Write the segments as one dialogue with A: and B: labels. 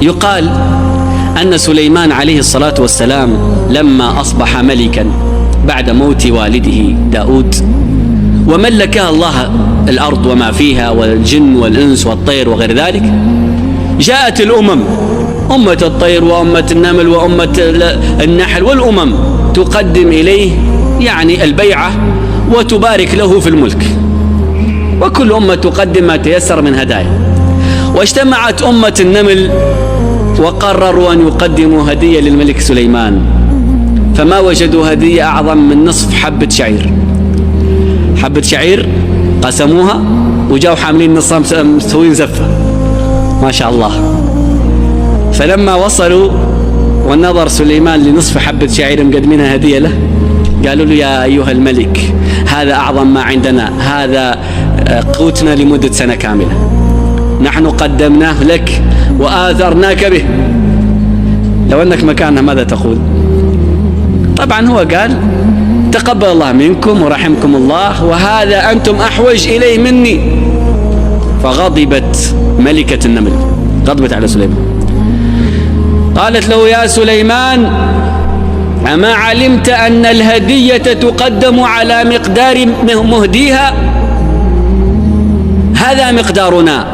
A: يقال أن سليمان عليه الصلاة والسلام لما أصبح ملكا بعد موت والده داود وملكها الله الأرض وما فيها والجن والإنس والطير وغير ذلك، جاءت الأمم، أمة الطير وأمة النمل وأمة النحل والأمم تقدم إليه يعني البيعة وتبارك له في الملك، وكل أمة تقدم ما تيسر من هدايا. واجتمعت أمة النمل وقرروا أن يقدموا هدية للملك سليمان، فما وجدوا هدية أعظم من نصف حبة شعير. حبة شعير قسموها وجاوا حاملين نصها مسوين زفة ما شاء الله. فلما وصلوا ونظر سليمان لنصف حبة شعير مقدمينها هدية له، قالوا له: يا أيها الملك، هذا أعظم ما عندنا، هذا قوتنا لمدة سنة كاملة، نحن قدمناه لك وآثرناك به، لو أنك مكاننا ماذا تقول؟ طبعا هو قال: تقبل الله منكم ورحمكم الله، وهذا أنتم أحوج إليه مني. فغضبت ملكة النمل، غضبت على سليمان، قالت له: يا سليمان، أما علمت أن الهدية تقدم على مقدار مهديها؟ هذا مقدارنا،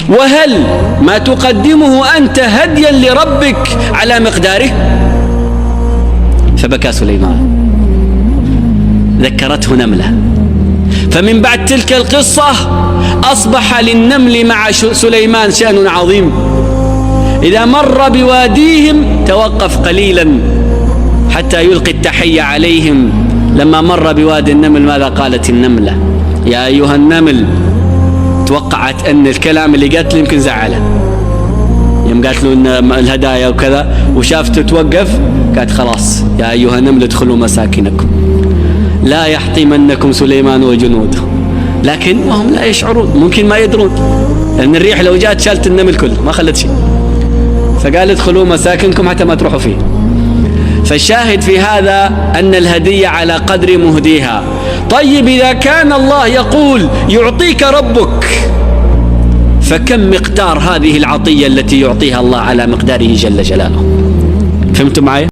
A: وهل ما تقدمه أنت هديا لربك على مقداره؟ فبكى سليمان. ذكرته نملة، فمن بعد تلك القصة أصبح للنمل مع سليمان شأن عظيم. إذا مر بواديهم توقف قليلا حتى يلقي التحية عليهم. لما مر بوادي النمل ماذا قالت النملة؟ يا أيها النمل. توقعت أن الكلام اللي قالت له يمكن زعله، يوم قالت له إن الهدايا وكذا وشافته توقف، قالت: خلاص يا أيها النمل ادخلوا مساكنكم لا يحطمنكم سليمان وجنوده. لكن وهم لا يشعرون، ممكن ما يدرون، لأن الريح لو جاءت شالت النمل كله ما خلت شيء. فقال: ادخلوا مساكنكم حتى ما تروحوا فيه. فالشاهد في هذا أن الهدية على قدر مهديها. طيب إذا كان الله يقول يعطيك ربك، فكم مقدار هذه العطية التي يعطيها الله على مقداره جل جلاله؟ فهمتم معي؟